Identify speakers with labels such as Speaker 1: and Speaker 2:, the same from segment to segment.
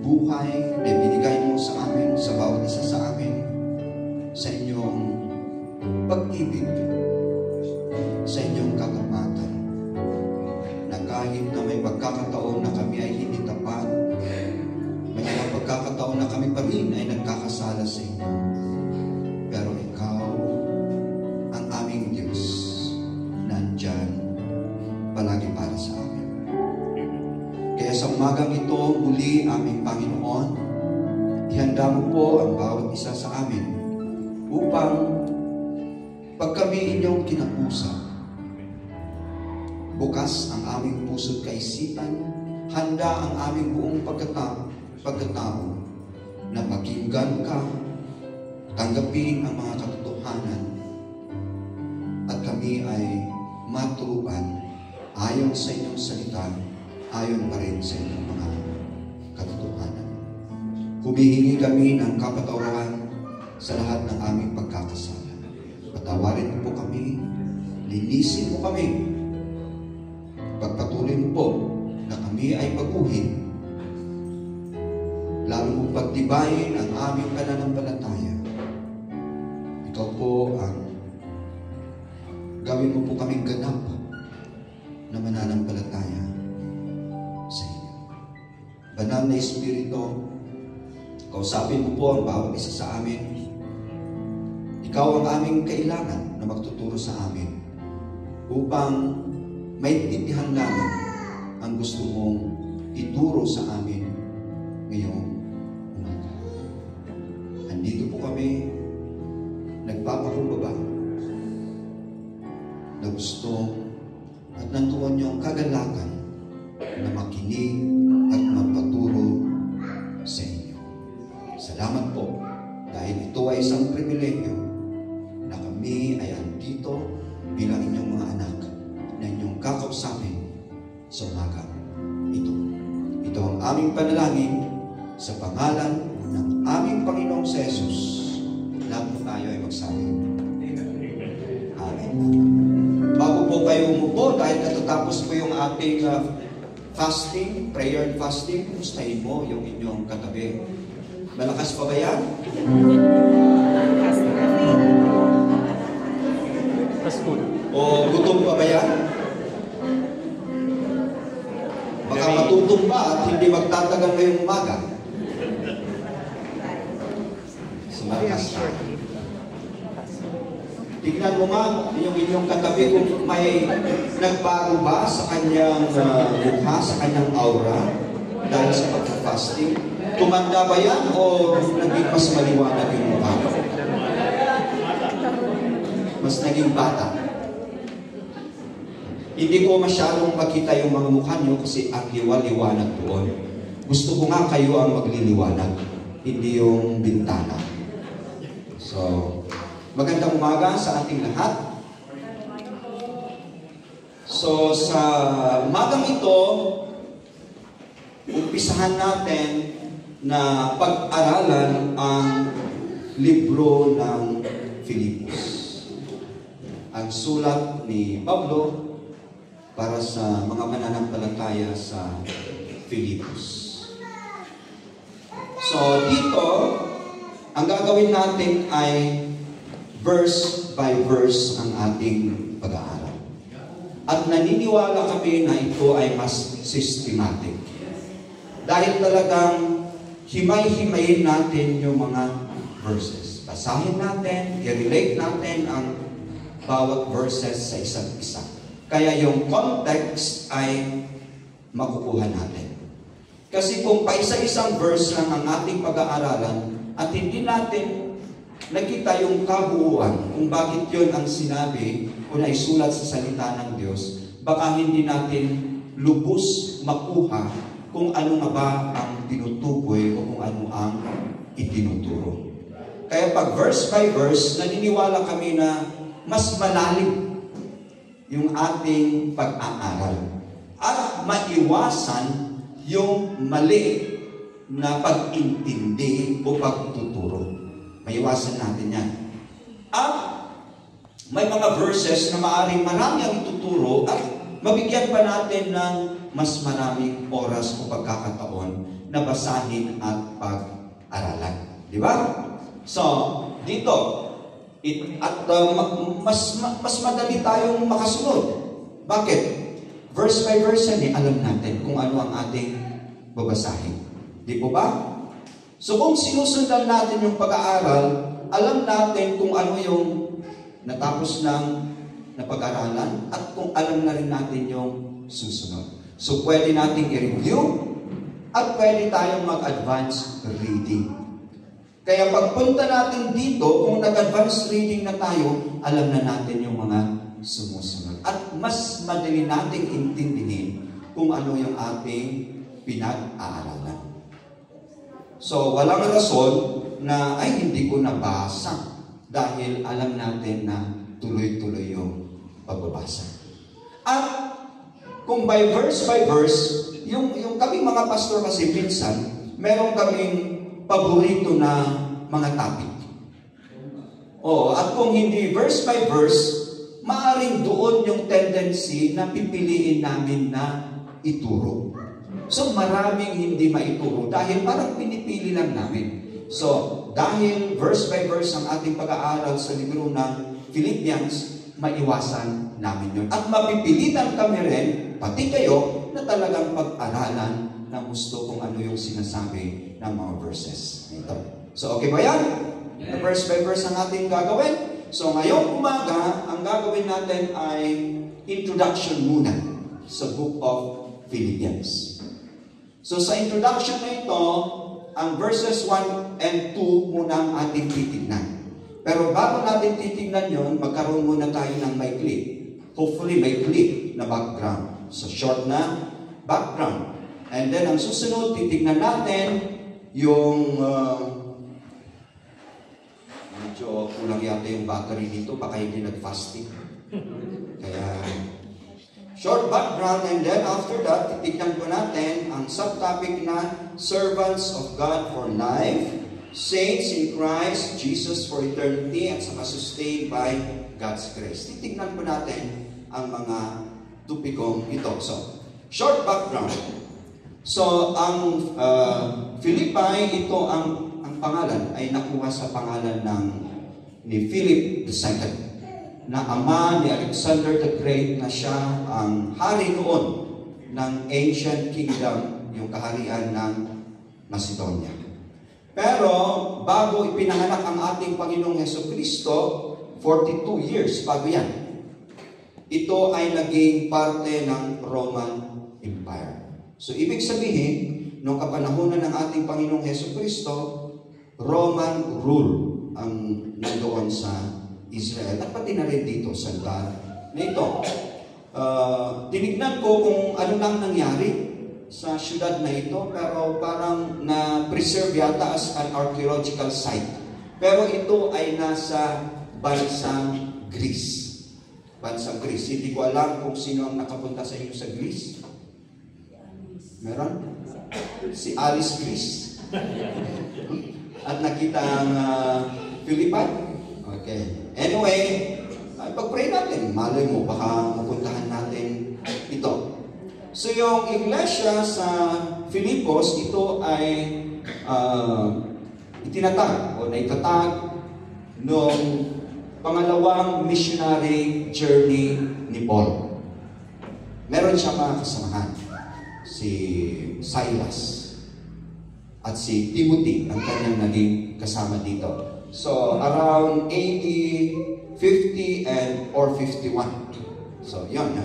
Speaker 1: buhay na binigay mo sa amin, sa bawat isa sa amin, sa inyong pag-ibig, sa inyong katapatan, na kahit na may pagkakataon na kami ay hindi tapat, may mga pagkakataon na kami pa rin ay nagkakasala sa inyo, pero ikaw, ang aming Diyos, nandyan palagi para sa amin. Kaya sa umagang ito, muli aming Panginoon, ihanda mo po ang bawat isa sa amin upang pag kami inyong kinausap, bukas ang aming puso't kaisipan, handa ang aming buong pagkatao na pakinggan ka, tanggapin ang mga katotohanan, at kami ay maturuan ayon sa inyong salita, ayon pa rin sa inyong mga katotohanan. Humihingi kami ng kapatawaran sa lahat ng aming pagkakasala. Patawarin mo po kami, linisin mo kami, pagpatuloy mo po na kami ay baguhin, lalo mo pagtibayin ang aming pananampalataya. Ikaw po ang gawin mo po kaming ganap na mananampalataya sa inyo. Banal na Espiritu, kausapin mo po ang bawat isa sa amin. Ikaw ang aming kailangan na magtuturo sa amin upang maintindihan namin ang gusto mong ituro sa amin ngayong umaga. Andito po kami, nagpapakumbaba na gusto at nanduan niyo ang kagalakan na makinig at magpaturo sa inyo. Salamat po dahil ito ay isang pribilegyo na kami ay andito bilang inyong mga anak na inyong kakausapin sa umaga ito. Ito ang aming panalangin sa pangalan ng aming Panginoong Jesus. Lahat po tayo ay magsabi. Amen. Bago po kayo umupo, dahil natatapos po yung ating fasting, prayer and fasting, kumustahin mo yung inyong katabi. Malakas pa ba yan? O gutom pa ba yan? Baka matutumba at hindi magtatagal ngayong umaga. Malakas na. Tignan mo nga yung inyong katabi kung may nagbago ba sa kanyang mukha, sa kanyang aura dahil sa pagka-fasting. Tumanda ba yan o naging mas maliwanag yung mukha? Mas naging bata. Hindi ko masyadong makita yung mga mukha nyo kasi ang liwanag doon. Gusto ko nga kayo ang magliliwanag, hindi yung bintana. So, magandang umaga sa ating lahat. So, sa umagang ito, umpisahan natin na pag-aralan ang libro ng Filipos. Ang sulat ni Pablo para sa mga mananampalataya sa Filipos. So, dito, ang gagawin natin ay verse by verse ang ating pag-aaral. At naniniwala kami na ito ay mas systematic. Dahil talagang himay-himayin natin yung mga verses. Basahin natin, i-relate natin ang bawat verses sa isa't isa. Kaya yung context ay makukuha natin. Kasi kung paisa-isang verse lang ang ating pag-aaralan at hindi natin nakita yung kabuuan kung bakit yun ang sinabi o naisulat sa salita ng Diyos, baka hindi natin lubos makuha kung ano nga ba ang tinutukoy o kung ano ang itinuturo. Kaya pag verse by verse, naniniwala kami na mas malalim yung ating pag-aaral at maiwasan yung mali na pag-intindi o pagtuturo. Maiwasan natin yan. At may mga verses na maaaring marami ang ituturo at mabigyan pa natin ng mas maraming oras o pagkakataon na basahin at pag-aralan. Di ba? So, dito, mas madali tayong makasunod. Bakit? Verse by verse yan alam natin kung ano ang ating babasahin. Di po ba? So kung sinusundan natin yung pag-aaral, alam natin kung ano yung natapos ng napag-aralan at kung alam na rin natin yung susunod. So pwede nating i-review at pwede tayong mag-advance reading. Kaya pagpunta natin dito, kung nag-advance reading na tayo, alam na natin yung mga sumusunod. At mas madali nating intindihin kung ano yung ating pinag-aaralan. So, walang rason na, ay, hindi ko nabasa dahil alam natin na tuloy-tuloy yung pagbabasa. At kung by verse, yung kaming mga pastor kasi minsan, meron kaming paborito na mga topic. Oo, at kung hindi verse by verse, maaaring doon yung tendency na pipiliin namin na ituro. So maraming hindi maituro dahil parang pinipili lang namin. So dahil verse by verse ang ating pag-aaral sa libro ng Philippians, maiwasan namin yun. At mapipilitan kami rin, pati kayo, na talagang pag-aralan ng gusto kung ano yung sinasabi ng mga verses. Ito. So okay ba yan? Yeah. Verse by verse ang ating gagawin. So ngayong umaga, ang gagawin natin ay introduction muna sa book of Philippians. So sa introduction na ito, ang verses 1 and 2 muna ang ating titignan. Pero bago natin titignan yon, magkaroon muna tayo ng may clip. Hopefully may clip na background. So short na background. And then ang susunod, titignan natin yung medyo kulang yata yung battery dito, baka hindi nag-fasting. Kaya short background, and then after that, titignan po natin ang subtopic na Servants of God for Life, Saints in Christ, Jesus for Eternity, at saka sustained by God's grace. Titignan po natin ang mga tupikong ito. So, short background. So, ang Philippi, ito ang pangalan ay nakuha sa pangalan ni Philip II. Na ama ni Alexander the Great, na siya ang hari noon ng ancient kingdom, yung kaharian ng Macedonia. Pero bago ipinanganak ang ating Panginoong Hesukristo, 42 years bago yan, ito ay naging parte ng Roman Empire. So ibig sabihin, noong kapanahunan ng ating Panginoong Hesukristo, Roman rule ang nandoon sa Israel, at pati na rin dito sa lugar na ito. Tinignan ko kung ano lang nangyari sa syudad na ito, pero parang na-preserve yata as an archaeological site. Pero ito ay nasa bansang Greece. Bansang Greece. Hindi ko alam kung sino ang nakapunta sa inyo sa Greece. Meron? Si Alice Greece. At nakita ang Philippi. Okay. Anyway, pag-pray natin, malay mo, baka mapuntahan natin ito. So yung iglesia sa Filipos, ito ay itinatag o naitatag noong pangalawang missionary journey ni Paul. Meron siya mga kasamahan, si Silas at si Timothy, ang kanyang naging kasama dito. So, around AD 50 or 51. So, yun,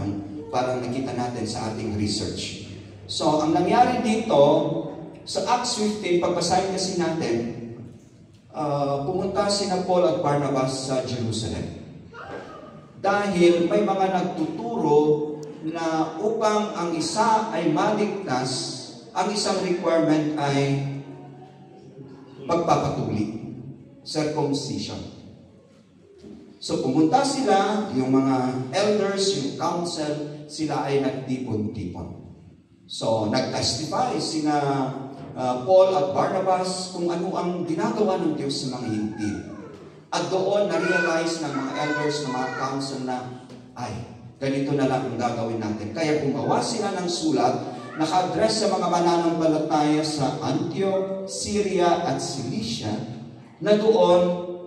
Speaker 1: parang nakita natin sa ating research. So, ang nangyari dito, sa Acts 15, pagbasahin kasi natin, pumunta sina Paul at Barnabas sa Jerusalem. Dahil may mga nagtuturo na upang ang isa ay maligtas, ang isang requirement ay pagpapatuli. Circumcision. So pumunta sila, yung mga elders, yung council, sila ay nagtipon-tipon. So nag-testify sina Paul at Barnabas kung ano ang ginagawa ng Diyos sa mga Hintil. At doon na-realize ng mga elders, ng mga council na, ay, ganito na lang ang gagawin natin. Kaya gumawa sila ng sulat naka-address sa mga mananampalataya sa Antioch, Syria at Cilicia, na doon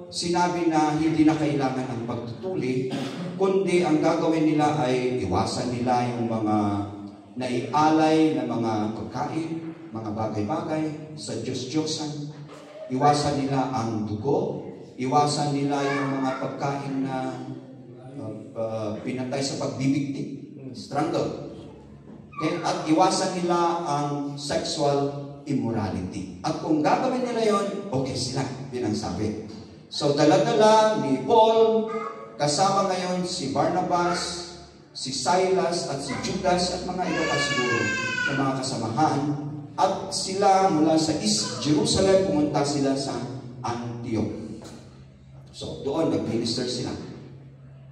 Speaker 1: sinabi na hindi na kailangan ng pagtutuli, kundi ang gagawin nila ay iwasan nila yung mga naialay na mga pagkain, mga bagay-bagay sa Diyos-Diyosan. Iwasan nila ang dugo, iwasan nila yung mga pagkain na pinatay sa pagbibigti, strangle. Okay? At iwasan nila ang sexual immorality. At kung gagawin nila yon, okay sila. Yun ang sabi. So, dala-dala ni Paul, kasama ngayon si Barnabas, si Silas at si Judas at mga iba pa siguro na mga kasamahan. At sila mula sa East Jerusalem, pumunta sila sa Antioch. So, doon nag-minister sila.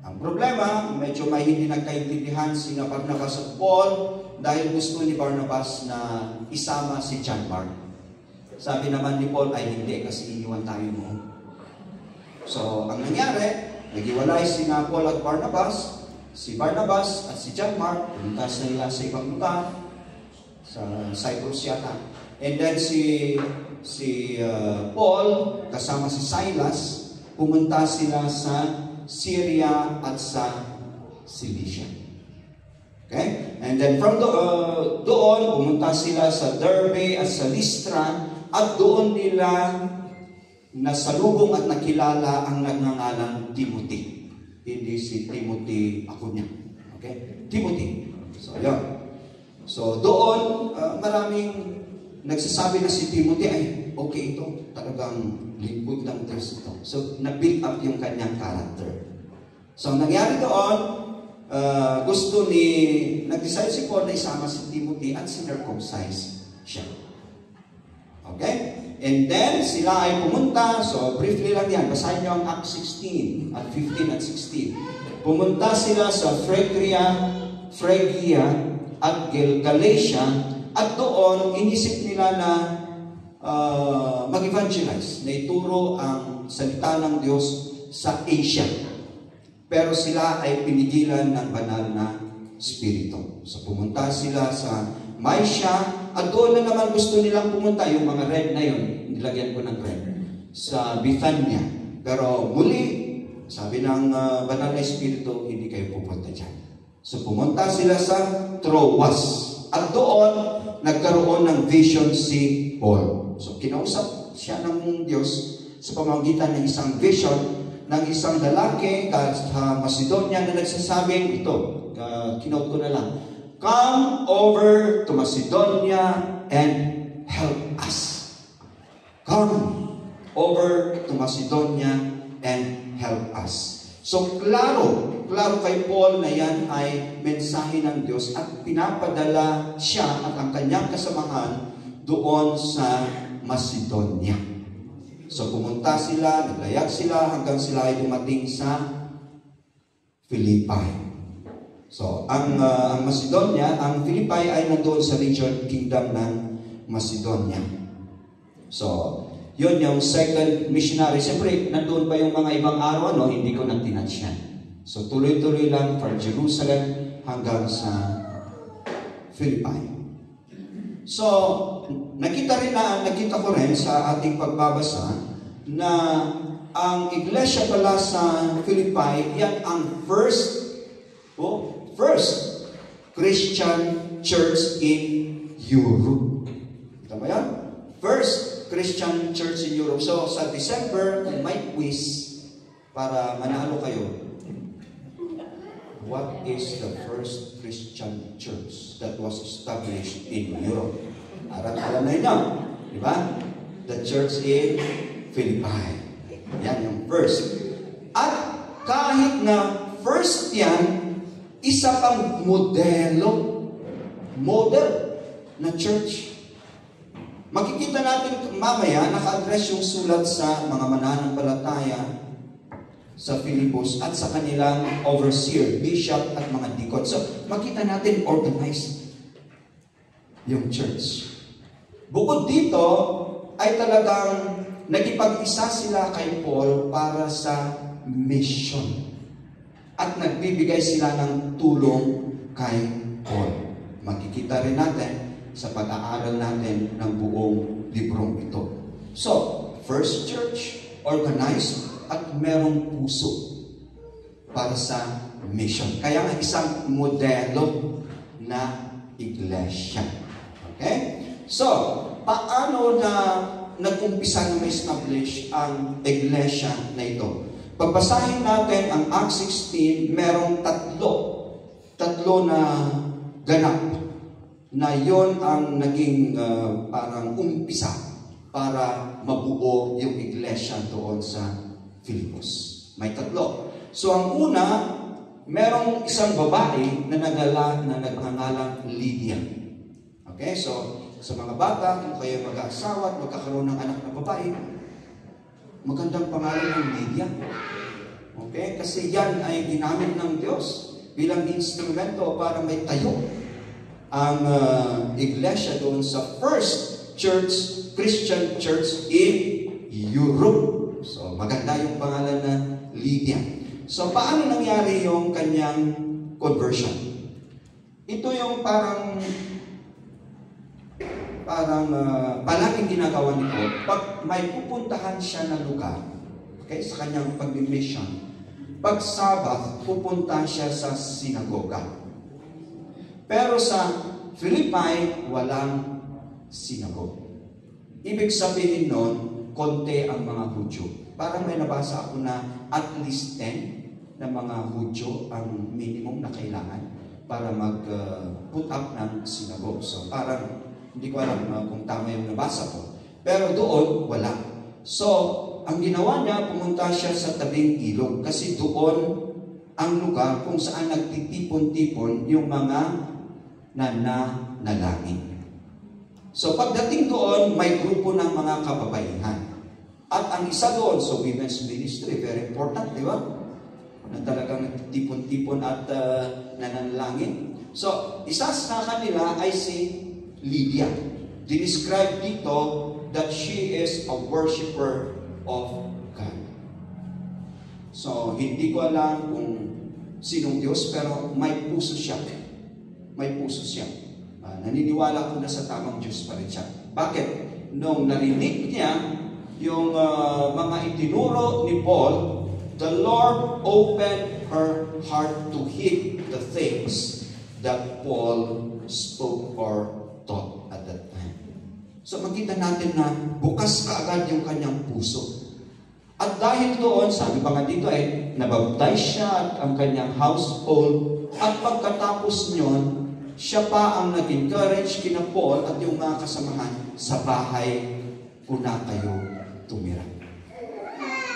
Speaker 1: Ang problema, medyo may hindi nagkaintindihan sina Barnabas at Paul dahil gusto ni Barnabas na isama si John Mark. Sabi naman ni Paul ay hindi kasi iniwan tayo mo. So, ang nangyari, naghiwalay sina Paul at Barnabas. Si Barnabas at si John Mark, pumunta na nila sa ibang lugar, sa Cyprus yata. And then si Paul, kasama si Silas, pumunta sila sa Syria at sa Cilicia. Okay? And then from doon, pumunta sila sa Derbe at sa Lystra at doon nila nasalubong at nakilala ang nagngangalang Timothy. Hindi si Timothy Acuña. Okay? Timothy. So, yun. So, doon, maraming nagsasabi na si Timothy, ay, okay ito. Talagang lingkod ng Diyos ito. So, na-build up yung kanyang character. So, ang nangyari doon, nag-decide si Paul na isama si Timothy at sinircumcise siya. Okay? And then, sila ay pumunta. So, briefly lang yan. Basahin niyo ang Acts 16 at 15 at 16. Pumunta sila sa Phrygia at Galatia at doon, inisip nila na mag-evangelize, na ituro ang salita ng Diyos sa Asia. Pero sila ay pinigilan ng banal na spirito. So pumunta sila sa Mysia at doon na naman gusto nilang pumunta, yung mga red na yun, nilagyan ko ng red, sa Bithania. Pero muli, sabi ng banal na spirito, hindi kayo pupunta dyan. So pumunta sila sa Troas. At doon, nagkaroon ng vision si Paul. So, kinausap siya ng Diyos sa pamamagitan ng isang vision ng isang lalaki sa Macedonia na nagsasabing ito, kinote ko na lang, come over to Macedonia and help us. Come over to Macedonia and help us. So, klaro kay Paul na yan ay mensahe ng Diyos at pinapadala siya at ang kanyang kasamahan doon sa Macedonia. So, pumunta sila, naglayag sila hanggang sila ay dumating sa Philippi. So, ang Macedonia, ang Philippi ay nandoon sa region kingdom ng Macedonia. So, yun yung second missionary. Siyempre, nandoon pa yung mga ibang araw, hindi ko nang tinatch yan. So, tuloy-tuloy lang from Jerusalem hanggang sa Philippi. So, nakita ko rin sa ating pagbabasa na ang iglesia pala sa Philippi, yan ang first Christian church in Europe. Kita ba yan? First Christian church in Europe. So, sa December, may quiz para manalo kayo. What is the first Christian church that was established in Europe? Alam na yun, di ba? The church in Philippi. Yan yung first. At kahit na first yan, isa pang model na church. Makikita natin mamaya, naka-address yung sulat sa mga mananampalataya sa Filipos at sa kanilang overseer, bishop at mga deacon. So, makita natin organized yung church. Bukod dito, ay talagang nagipag-isa sila kay Paul para sa mission. At nagbibigay sila ng tulong kay Paul. Makikita rin natin sa pag-aaral natin ng buong librong ito. So, first church, organized at merong puso para sa mission. Kaya nga isang modelo na iglesia. Okay? So, paano na nag-umpisa na ma-establish ang iglesia na ito? Pagbasahin natin ang Acts 16, merong tatlo na ganap na yon ang naging parang umpisa para mabuo yung iglesia doon sa Filipos. May tatlo. So ang una, merong isang babae na nagngangalang Lydia. Okay, so sa mga bata, kung kayo mag-aasawa at magkakaroon ng anak na babae, magandang pangalan ng Lydia. Okay? Kasi yan ay ginamit ng Diyos bilang instrumento para may tayo ang iglesia doon sa first church, Christian church in Europe. So, maganda yung pangalan na Lydia. So, paano nangyari yung kanyang conversion? Ito yung parang palaging ginagawa nito, pag may pupuntahan siya na lugar, okay, sa kanyang pag-mission, pag Sabbath, pupunta siya sa sinagoga. Pero sa Philippi, walang sinagoga. Ibig sabihin nun, konti ang mga Hudyo. Parang may nabasa ako na at least 10 na mga Hudyo ang minimum na kailangan para mag-put up ng sinagoga. So parang hindi ko alam kung tama yung nabasa ko. Pero doon, wala. So, ang ginawa niya, pumunta siya sa tabing ilog. Kasi doon ang lugar kung saan nagtitipon-tipon yung mga nananalangin. So, pagdating doon, may grupo ng mga kababaihan. At ang isa doon, so women's ministry, very important, di ba? Na talagang nagtitipon-tipon at nananalangin. So, isa sa kanila ay si Lydia. Dinescribe dito that she is a worshiper of God. So, hindi ko alam kung sinong Diyos, pero may puso siya. May puso siya. Naniniwala ko na sa tamang Diyos pa rin siya. Bakit? Nung narinig niya yung mga itinuro ni Paul, the Lord opened her heart to heed the things that Paul spoke or taught at that time. So makita natin na bukas kaagad yung kanyang puso. At dahil doon, sabi pa nga dito ay nabaptize siya at ang kanyang household. At pagkatapos nyon, siya pa ang nag-encourage kina Paul at yung mga kasamahan sa bahay una kayo tumira.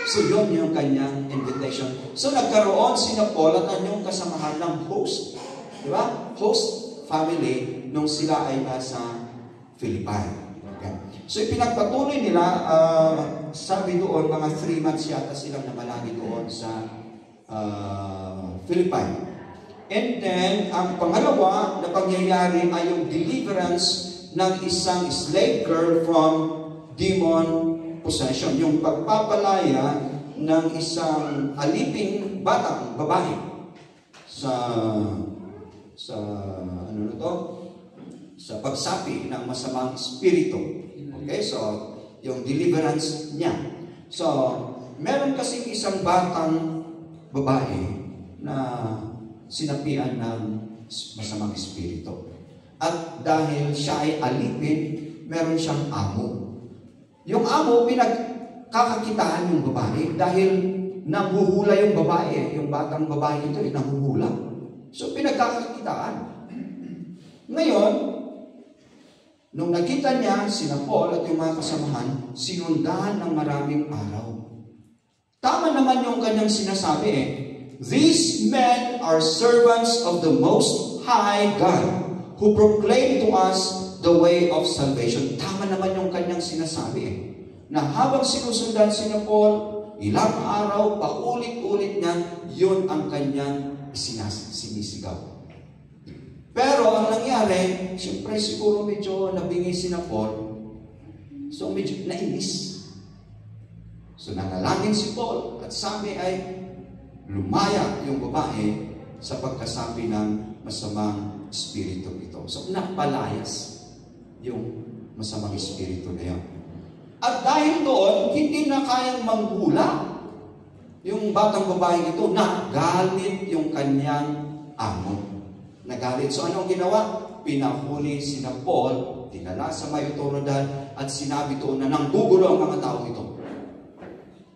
Speaker 1: So yun yung kanyang invitation. So nagkaroon sina Paul at kanyang kasamahan ng host. Di ba? Host family nung sila ay nasa Philippi. Okay. So ipinagpatuloy nila, sabi doon, mga 3 months yata silang namalagi doon sa Philippi. And then, ang pangalawa na pangyayari ay yung deliverance ng isang slave girl from demon possession. Yung pagpapalaya ng isang aliping batang babae sa pagsapi ng masamang espiritu. Okay, so yung deliverance niya. So, meron kasing isang batang babae na sinapian ng masamang espiritu. At dahil siya ay alipin, meron siyang amo. Yung amo, pinagkakakitaan yung babae dahil nanghuhula yung babae. Yung batang babae ito ay nanghuhula. So, pinagkakakitaan. Ngayon, nung nakita niya sina Paul at yung mga kasamahan, sinundahan ng maraming araw. Tama naman yung kanyang sinasabi eh. These men are servants of the Most High God who proclaim to us the way of salvation. Tama naman yung kanyang sinasabi eh. Na habang sinusundan sina Paul, ilang araw, paulit-ulit niya, yun ang kanyang sinisigaw. Pero ang nangyari, siyempre siguro medyo nabingi sina Paul. So medyo nainis. So nanalangin si Paul at sabi ay lumaya yung babae sa pagkasabi ng masamang espiritu ito. So napalayas. yung masamang espiritu na yun. At dahil doon, hindi na kayang manghula yung batang babaeng ito, nagalit yung kanyang amo. Nagalit. So anong ginawa? Pinahuli sina Paul, dinala sa may otoridad, at sinabi doon na nanggugulo ang mga tao ito.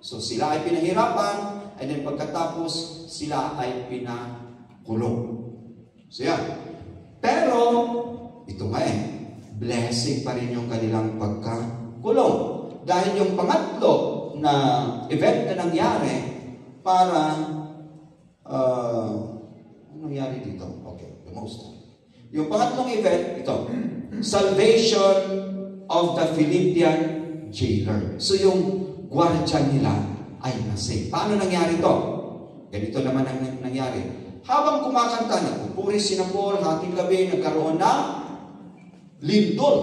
Speaker 1: So sila ay pinahirapan, and then pagkatapos, sila ay pinakulong. So yan. Pero, ito nga blessing pa rin yung kanilang pagkakulong. Dahil yung pangatlo na event na nangyari para, ano nangyari dito? Okay, the most. Yung pangatlong event, ito, salvation of the Philippian jailer. So yung gwardiya nila ay nasave. Paano nangyari ito? Ganito naman ang nangyari. Habang kumakanta na, pupuri sina Paul, hating gabi, nagkaroon ng lindol.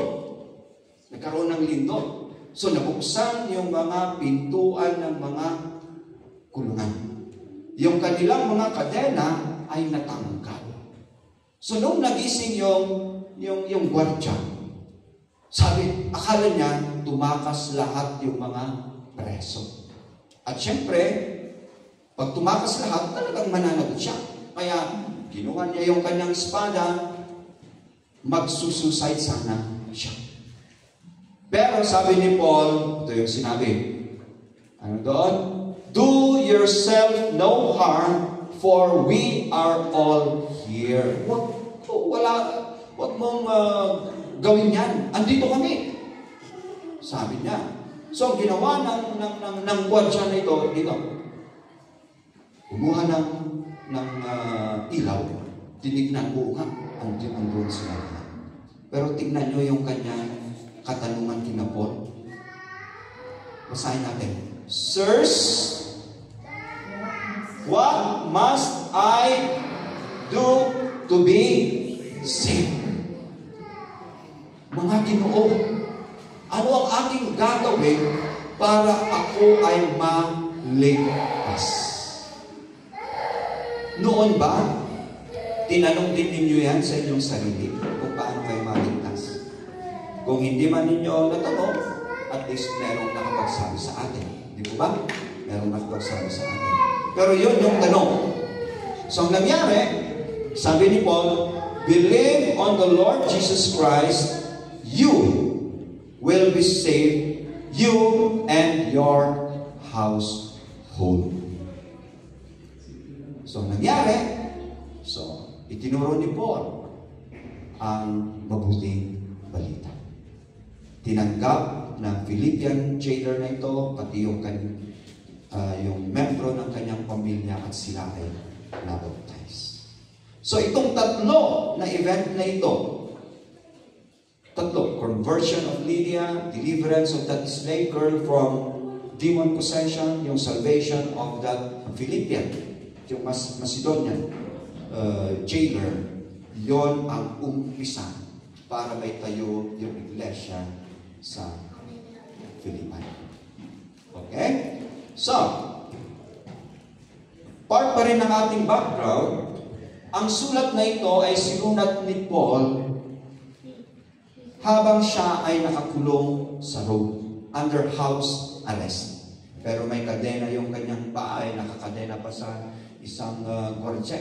Speaker 1: Nagkaroon ng lindol. So nabuksan yung mga pintuan ng mga kulungan. Yung kanilang mga kadena ay natanggal. So nung nagising yung gwardiya, sabi, akala niya tumakas lahat yung mga preso. At syempre, pag tumakas lahat, talagang mananagot siya. Kaya, kinuha niya yung kanyang espada, magsusuicide sana siya. Pero sabi ni Paul, ito yung sinabi, ano doon? Do yourself no harm, for we are all here. Wag mong gawin yan. Andito kami. Sabi niya. So, ginawa ng gwardiya na ito, kumuha ng ilaw, tinignan ko nga, ang doon sila. Pero tignan nyo yung kanyang katanungan kina Paul. Basahin natin. Sirs, what must I do to be saved? Mga Ginoo, ano ang aking gagawin para ako ay maligtas? Noon ba, tinanong din ninyo yan sa inyong sarili kung paano kayo maligtas? Kung hindi man ninyo natanong, at least merong nakapagsabi sa atin. Di ba ba? Merong nakapagsabi sa atin. Pero yun yung tanong. So ang nangyari, sabi ni Paul, believe on the Lord Jesus Christ, you will be saved, you and your household. So, nangyari, itinuro ni Paul ang mabuting balita. Tinanggap ng Philippian jailer na ito, pati yung membro ng kanyang pamilya, at sila ay nabaptize. So, itong tatlo na event na ito, conversion of Lydia, deliverance of that slave girl from demon possession, yung salvation of that Philippian, yung Macedonian jailer, yon ang umpisa para may tayo yung iglesia sa Philippi. Okay? So, part pa rin ng ating background, ang sulat na ito ay sinulat ni Paul habang siya ay nakakulong sa Rome, under house arrest. Pero may kadena yung kanyang paa, ay nakakadena pa sa isang gwardiya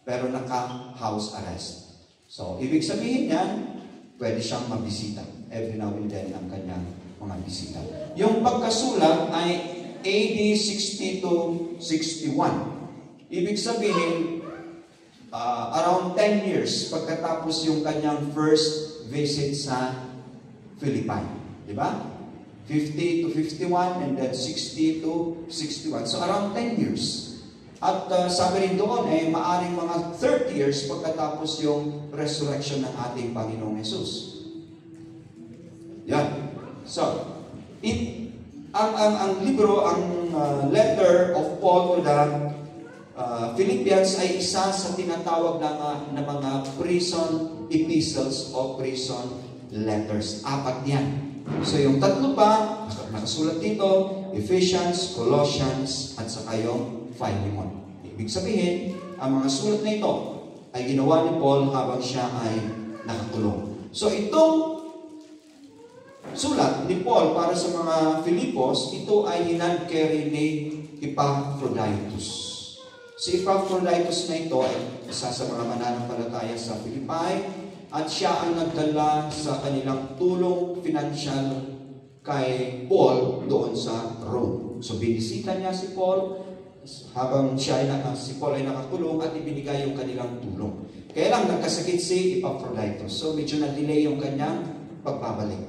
Speaker 1: pero naka-house arrest. So, ibig sabihin yan, pwede siyang mabisita. Every now and then ang kanyang mga bisita. Yung pagkasulat ay AD 60 to 61. Ibig sabihin, around 10 years pagkatapos yung kanyang first visit sa Philippi. Di ba? 50 to 51 and then 60 to 61. So around 10 years. At sabi rin doon, maaring mga 30 years pagkatapos yung resurrection ng ating Panginoong Jesus. Yan. So, ang libro, ang letter of Paul to the Philippians ay isa sa tinatawag na mga prison epistles o prison letters. 4 yan. So, yung tatlo pa, nakasulat dito, Ephesians, Colossians, at saka yung Philemon. Ibig sabihin, ang mga sulat na ito ay ginawa ni Paul habang siya ay nakakulong. So itong sulat ni Paul para sa mga Filipos, ito ay hinand-carry ni Epaphroditus. Si Epaphroditus na ito ay isa sa mga mananampalataya sa Philippi at siya ang nagdala sa kanilang tulong financial kay Paul doon sa Rome. So binisita niya si Paul habang si Paul ay nakakulong at ibinigay yung kanilang tulong. Kaya lang nagkasakit si Epaphroditus. So medyo na-delay yung kanyang pagbabalik,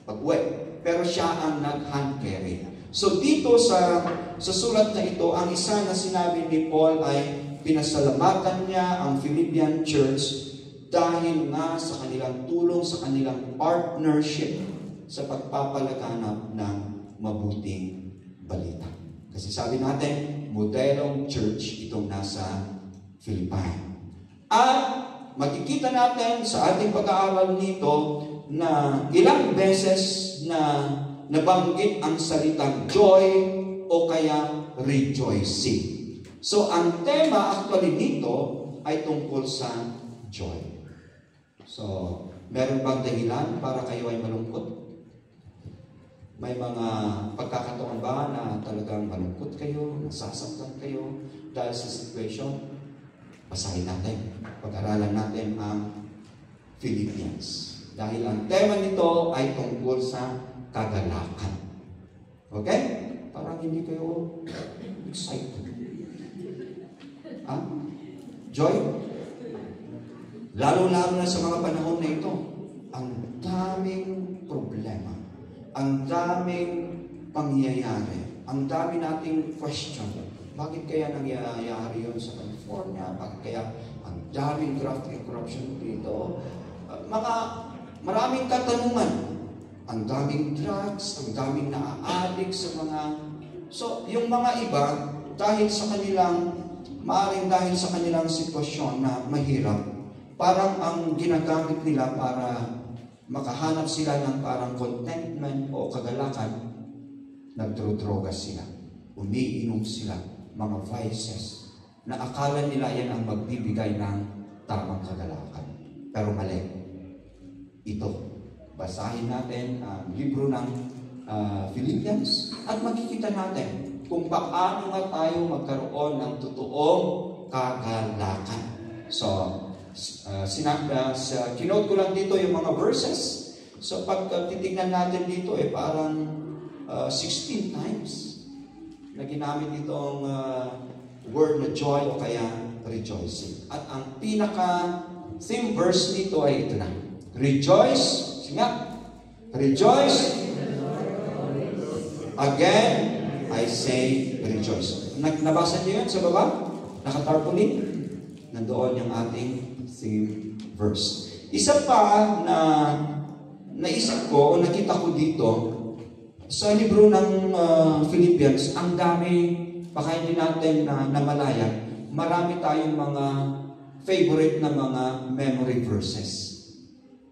Speaker 1: pag-uwi. Pero siya ang nag-hand carry. So dito sa sulat na ito, ang isa na sinabi ni Paul ay pinasalamatan niya ang Philippian church dahil nga sa kanilang tulong, sa kanilang partnership sa pagpapalaganap ng mabuting balita. Kasi sabi natin, modelong church itong nasa Philippi. At makikita natin sa ating pag-aaral nito na ilang beses na nabanggit ang salitang joy o kaya rejoicing. So ang tema actually nito ay tungkol sa joy. So, meron bang dahilan para kayo ay malungkot? May mga pagkakataon ba na talagang malungkot kayo, nasasaktan kayo dahil sa situation? Basahin natin. Pag-aralan natin ang Philippians. Dahil ang tema nito ay tungkol sa kagalakan. Okay? Parang hindi kayo excited. Joy? Lalo-lalo na sa mga panahon na ito, ang daming problema, ang daming pangyayari, ang dami nating question. Bakit kaya nangyayari yun sa California? Bakit kaya ang daming graft and corruption dito? Maraming katanungan. Ang daming drugs, ang daming naa-addict sa mga... So, yung mga iba, maaaring dahil sa kanilang sitwasyon na mahirap, parang ang ginagamit nila para makahanap sila ng parang contentment o kagalakan, nagdrodroga sila, umiinom sila, mga vices, na akala nila yan ang magbibigay ng tamang kagalakan. Pero mali. Ito, basahin natin ang libro ng Philippians at makikita natin kung paano nga tayo magkaroon ng totoong kagalakan. So, kinote ko lang dito yung mga verses. So, pag titignan natin dito, parang 16 times na ginamit itong word na joy o kaya rejoicing. At ang pinaka-theme verse nito ay ito na. Rejoice. Singa. Rejoice. Again, I say rejoice. Nabasa niyo yun sa baba? Nakatarpaulin? Nandoon yung ating theme verse. Isa pa na naisip ko o nakita ko dito sa libro ng Philippians, ang dami, baka hindi natin namalaya, marami tayong mga favorite na mga memory verses.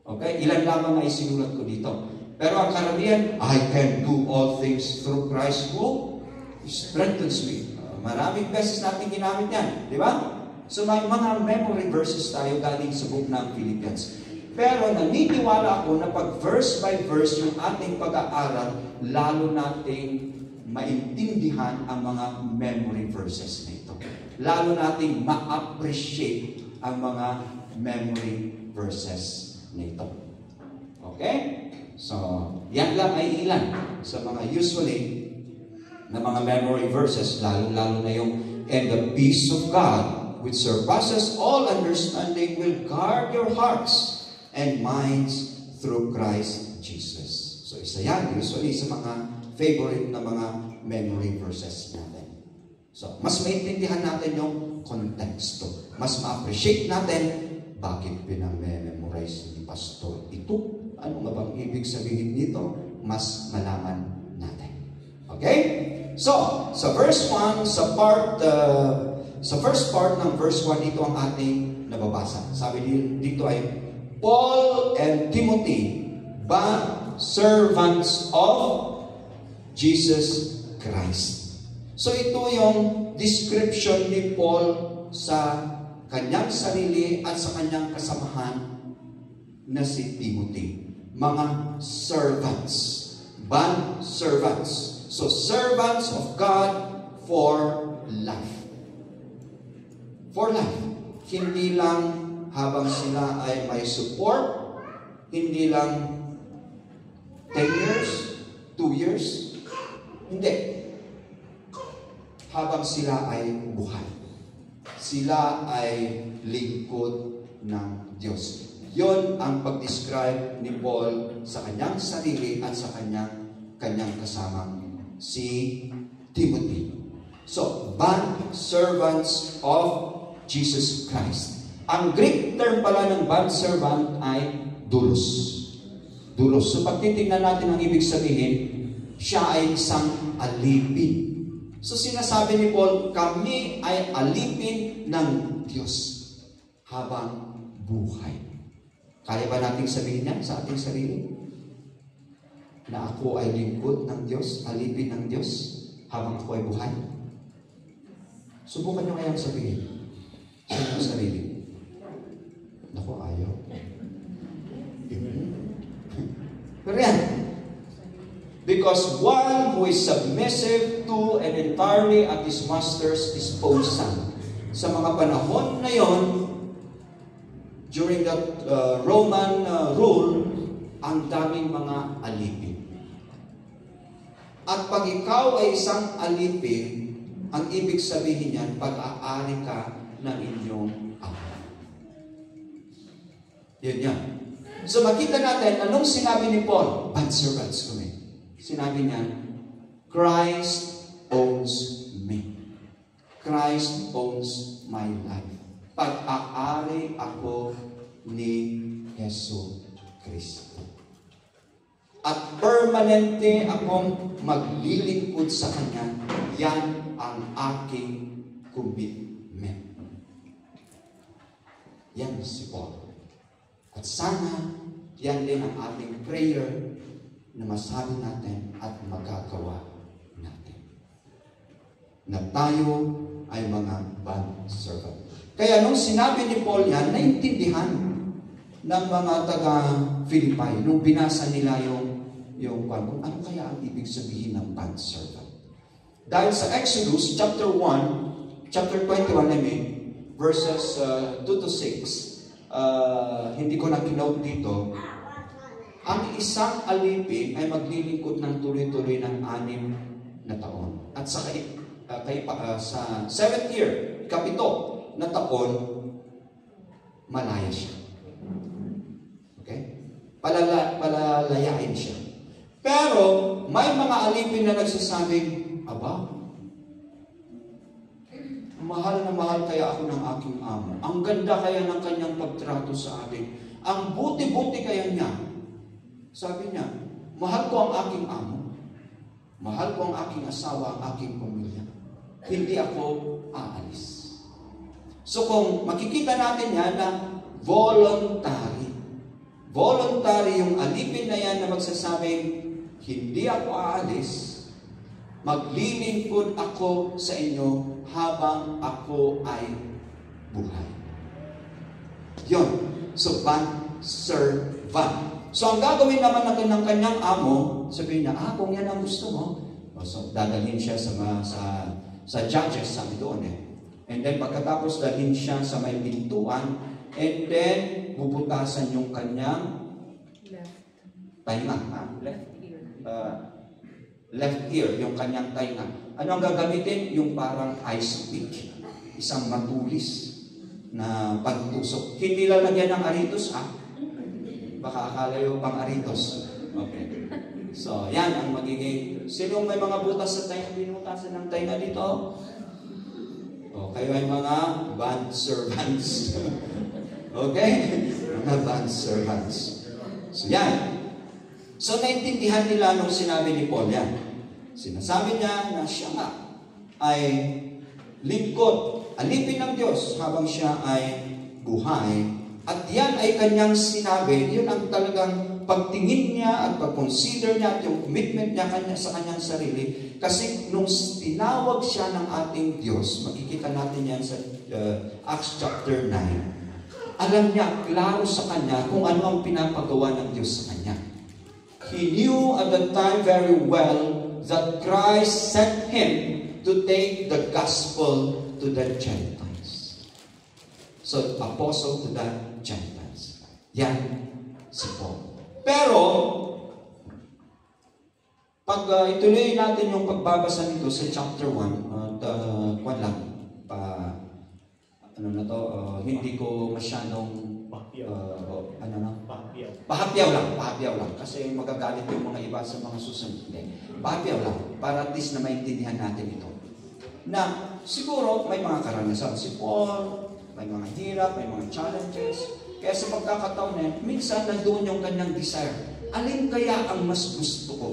Speaker 1: Okay? Ilan lamang ay sinulat ko dito. Pero ang karamihan, I can do all things through Christ who strengthens me. Maraming beses natin ginamit yan. Di ba? So may mga memory verses tayo galing sa book ng Philippians. Pero naniniwala ako na pag verse by verse yung ating pag-aaral, lalo nating maintindihan ang mga memory verses na ito. Lalo nating ma-appreciate ang mga memory verses na ito. Okay? So, yan lang ay ilan sa mga usually na mga memory verses, lalo-lalo na yung and the peace of God which surpasses all understanding will guard your hearts and minds through Christ Jesus. So isa yan, usually sa mga favorite na mga memory verses natin. So, mas maintindihan natin yung konteksto. Mas ma-appreciate natin bakit pinamemorize ni Pastor ito. Ano nga bang ibig sabihin nito? Mas malaman natin. Okay? So, sa verse 1, sa first part ng verse 1, ito ang ating nababasa. Sabi dito ay, Paul and Timothy, bond servants of Jesus Christ. So ito yung description ni Paul sa kanyang sarili at sa kanyang kasamahan na si Timothy. Mga servants. Bond servants. So, servants of God for life. For life. Hindi lang habang sila ay may support, hindi lang 10 years, 2 years, hindi. Habang sila ay buhay. Sila ay lingkod ng Diyos. Yon ang pag-describe ni Paul sa kanyang sarili at sa kanyang kasamang si Timothy. So, bond servants of Jesus Christ. Ang Greek term pala ng bond servant ay doulos. Doulos. So, pag titingnan natin ang ibig sabihin, siya ay isang alipin. So, sinasabi ni Paul, kami ay alipin ng Diyos habang buhay. Kaya ba nating sabihin yan sa ating sarili? Na ako ay lingkod ng Diyos, alipin ng Diyos, habang ako ay buhay? Subukan nyo kayang sabihin sa inyong sarili. Naku, ayaw. Pero yan. Because one who is submissive to and entirely at his master's disposal. Sa mga panahon na yon, during that Roman rule, ang daming mga alipin. At pag ikaw ay isang alipin, ang ibig sabihin niyan, pag-aari ka ng inyong ama. Yun yan. So makita natin, anong sinabi ni Paul? Bondservants kami. Sinabi niya, Christ owns me. Christ owns my life. Pag-aari ako ni Yesu Kristo. At permanente akong maglilingkod sa Kanya. Yan ang aking commitment. Yan si Paul. At sana, yan din ang ating prayer na masabi natin at magagawa natin. Na tayo ay mga bond servant. Kaya nung sinabi ni Paul yan, naintindihan ng mga taga-Philippi nung binasa nila yung ano kaya ang ibig sabihin ng bond servant. Dahil sa Exodus chapter 1, chapter 21 verses 2 to 6, hindi ko na kinote dito, ang isang alipin ay maglilingkod ng tuloy-tuloy ng 6 na taon. At sa 7th year, kapito na taon, malaya siya. Okay? Palalayain siya. Pero, may mga alipin na nagsasabing, aba, mahal na mahal kaya ako ng aking amo. Ang ganda kaya ng kanyang pagtrato sa akin. Ang buti-buti kaya niya. Sabi niya, mahal ko ang aking amo. Mahal ko ang aking asawa, ang aking pamilya. Hindi ako aalis. So kung makikita natin yan na voluntary. Voluntary yung alipin na yan na magsasabing, hindi ako aalis. Maglilingkod ako sa inyo habang ako ay buhay. Yun. So, bond servant. So, ang gagawin naman natin ng kanyang amo, sabihin niya, kung yan ang gusto mo, so, dadalhin siya sa judges, sabi doon And then, pagkatapos dalhin siya sa may pintuan, and then, bubutasan yung kanyang tainga. Left ear, yung kanyang tainga. Ano ang gagamitin? Yung parang ice pick. Isang matulis na pagtusok. Hindi lalagyan ng aritos, Baka akala yung pang-aritos. Okay. So, yan ang magiging... Sino may mga butas sa tainga? Binutasan ng tainga dito? Kayo ay mga bond servants. Okay? Mga bond servants. So, yan. So, naintindihan nila nung sinabi ni Paul yan. Sinasabi niya na siya nga ay lingkod, alipin ng Diyos habang siya ay buhay. At yan ay kanyang sinabi, yun ang talagang pagtingin niya at pag-consider niya at yung commitment niya sa kanyang sarili. Kasi nung tinawag siya ng ating Diyos, makikita natin yan sa Acts chapter 9. Alam niya, klaro sa kanya kung ano ang pinapagawa ng Diyos sa kanya. He knew at that time very well that Christ sent him to take the gospel to the Gentiles. So, apostle to the Gentiles. Yan si Paul. Pero, pag ituloy natin yung pagbabasa nito sa chapter 1, hindi ko masyadong pahapyaw lang kasi magagalit yung mga iba sa mga susunod. Pahapyaw lang para at least na maintindihan natin ito. Na siguro may mga karanasan si Paul, may mga hirap, may mga challenges. Kaya sa pagkakataon na minsan nandoon yung kanyang desire. Alin kaya ang mas gusto ko?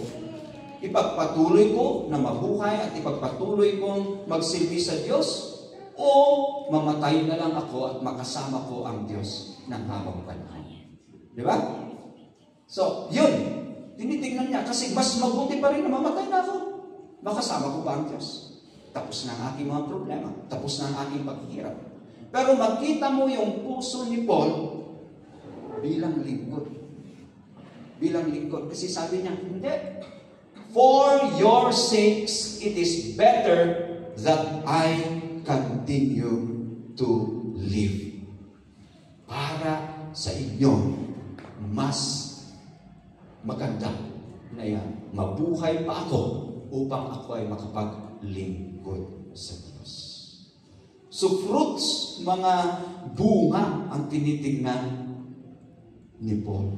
Speaker 1: Ipagpatuloy ko na mabuhay at ipagpatuloy kong magsilbi sa Diyos o mamatay na lang ako at makasama ko ang Diyos ng habang panahon. Di ba? So, yun. Tinitingnan niya kasi mas mabuti pa rin na mamatay na ako. Makasama ko ba ang Diyos? Tapos na ang aking mga problema. Tapos na ang aking paghihirap. Pero makita mo yung puso ni Paul bilang lingkod. Bilang lingkod. Kasi sabi niya, hindi. For your sakes, it is better that I continue to live. Para sa inyo, mas maganda na yan. Mabuhay pa ako upang ako ay makapaglingkod sa Diyos. So fruits, mga bunga ang tinitingnan ni Paul.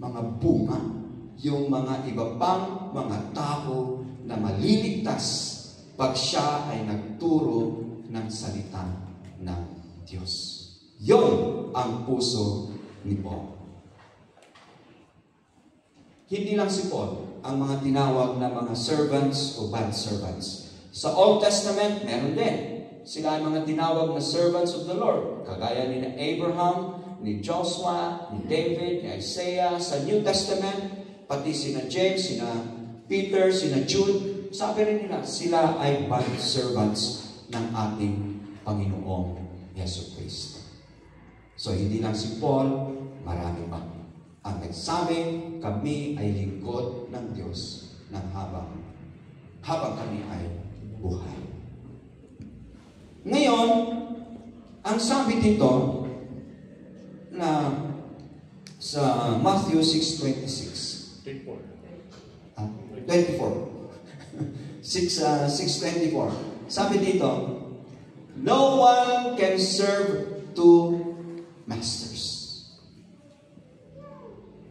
Speaker 1: Mga bunga. Yung mga iba pang mga tao na maliligtas pag siya ay nagturo ng salita ng Diyos. Yon ang puso ni Paul. Hindi lang si Paul ang mga tinawag na mga servants o bad servants. Sa Old Testament, meron din. Sila ay mga tinawag na servants of the Lord. Kagaya ni Abraham, ni Joshua, ni David, ni Isaiah. Sa New Testament, pati sina James, sina Peter, sina Jude, sabi rin nila, sila ay bad servants ng ating Panginoong Yesu Cristo. So, hindi lang si Paul, marami pa. Ang nagsabi, kami ay lingkod ng Diyos ng habang kami ay buhay. Ngayon, ang sabi dito na sa Matthew 6:26, 6:24. Sabi dito, no one can serve two masters.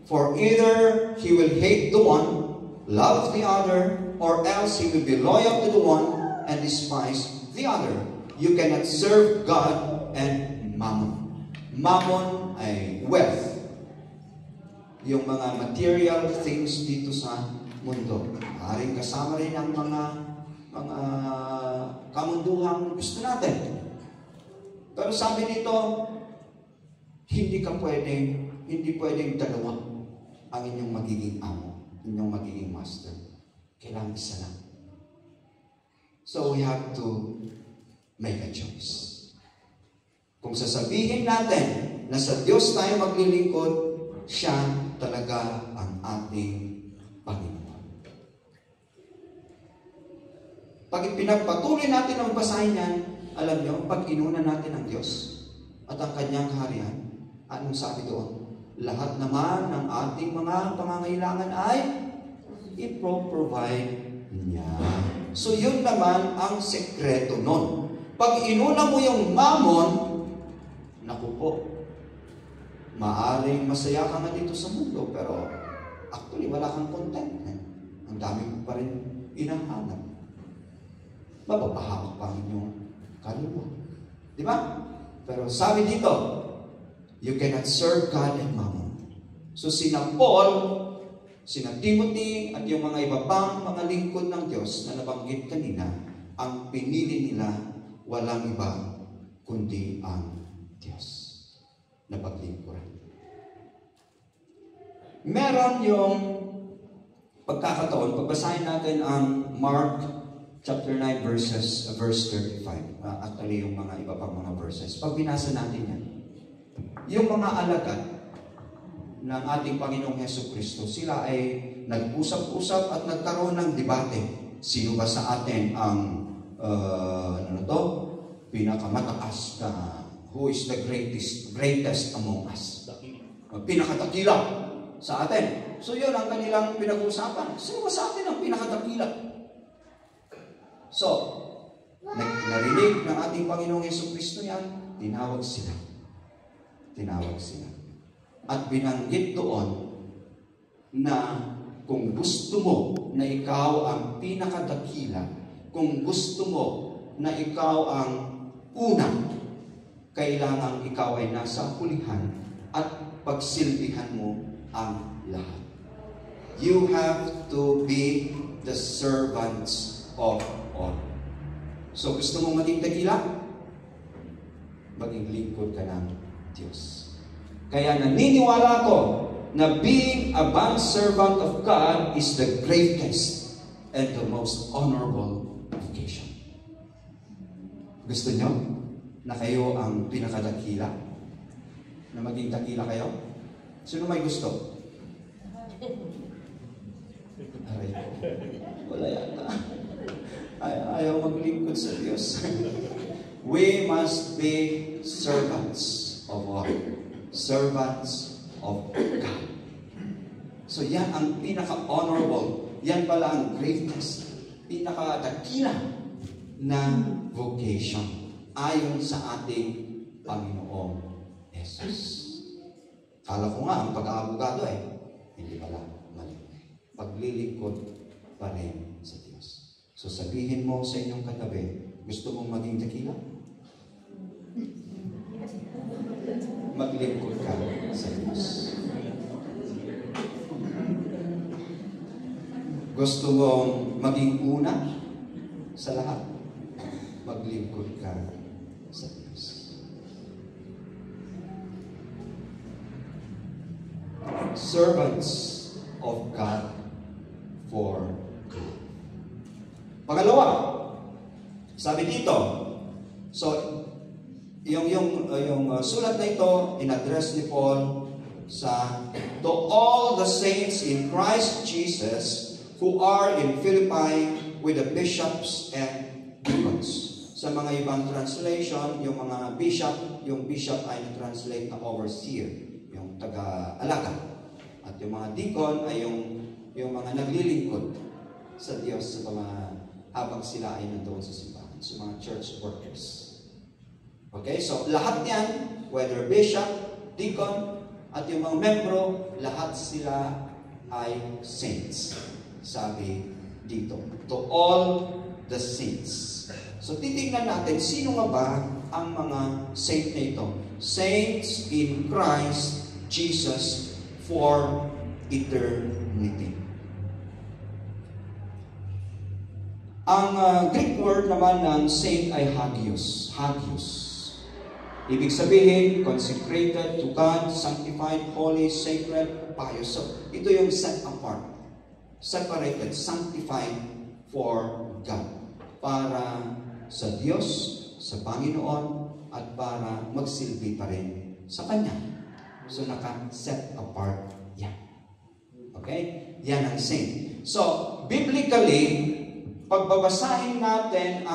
Speaker 1: For either he will hate the one, love the other, or else he will be loyal to the one and despise the other. You cannot serve God and mammon. Mammon ay wealth. Yung mga material things dito sa mundo. Maaaring kasama rin ang mga kamunduhang gusto natin. Pero sabi dito, hindi pwedeng dalawa ang inyong magiging amo, inyong magiging master. Kailangan isa lang. So we have to make a choice. Kung sasabihin natin na sa Diyos tayo maglilingkod, siya talaga ang ating Panginoon. Pag pinagpatuloy natin ang basahin yan, alam nyo, pag inuna natin ang Diyos at ang kanyang kaharian, anong sabi doon? Lahat naman ng ating mga pangangailangan ay ipro-provide niya. So yun naman ang sekreto nun. Pag inuna mo yung mammon, naku po, maaring masaya ka nga dito sa mundo, pero actually wala kang content. Ang dami mo pa rin inahanap. Mapapahamak pa ang inyong kaluluwa. Di ba? Pero sabi dito, you cannot serve God and mammon. So sina Paul, sina Timothy, at yung mga iba pang mga lingkod ng Diyos na nabanggit kanina, ang pinili nila walang iba kundi ang Diyos na paglingkuran. Meron yung pagkakataon, pagbasahin natin ang Mark chapter 9 verse 35. Actually, yung mga iba pang mga verses. Pag binasa natin yan, yung mga alagad ng ating Panginoong Hesukristo, sila ay nag-usap-usap at nagkaroon ng debate. Sino ba sa atin ang pinakamataas na who is the greatest among us? Pinakadakila sa atin. So yun ang kanilang pinag-uusapan. Sino ba sa atin ang pinakadakila? So, narinig ng ating Panginoong Hesukristo yan, tinawag sila. At binanggit doon na kung gusto mo na ikaw ang pinakadakila, kung gusto mo na ikaw ang una, kailangan ikaw ay nasa hulihan at pagsilbihan mo ang lahat. You have to be the servants of all. So gusto mong maging dakila? Maging lingkod ka ng Diyos. Kaya naniniwala ko na being a bondservant of God is the greatest and the most honorable vocation. Gusto nyo na kayo ang pinakadakila? Na maging dakila kayo? Sino may gusto? Aray ko. Wala yata. Ayaw maglingkod sa Diyos. We must be servants of all. Servants of God. So yan ang pinaka-honorable. Yan pala ang greatest. Pinaka-dakila na vocation. Ayon sa ating Panginoong Jesus. Kala ko nga ang pag-aabogado hindi pala mali. Paglilingkod pa rin sa Diyos. So sabihin mo sa inyong katabi, gusto mong maging dakila? Maglingkod ka sa Diyos. Gusto mong maging una sa lahat? Maglingkod ka sa Diyos. Servants of God for good. Pangalawa, sabi dito, so yung sulat na ito in-address ni Paul sa to all the saints in Christ Jesus who are in Philippi with the bishops and deacons. Sa mga ibang translation, yung mga bishop, yung bishop ay na-translate na overseer, yung taga-alaga. At yung mga deacon ay yung mga naglilingkod sa Diyos sa mga habang sila ay nandoon sa simbahan. So mga church workers. Okay, so lahat yan, whether bishop, deacon, at yung mga membro, lahat sila ay saints. Sabi dito, to all the saints. So titingnan natin, sino nga ba ang mga saint na ito? Saints in Christ Jesus for eternity. Ang Greek word naman ng saint ay hagios. Hagios. Ibig sabihin, consecrated to God, sanctified, holy, sacred, pious. So, ito yung set apart. Separated, sanctified for God. Para sa Diyos, sa Panginoon, at para magsilbi pa rin sa Kanya. So, naka-set apart yan. Okay? Yan ang saint. So, biblically, pagbabasahin natin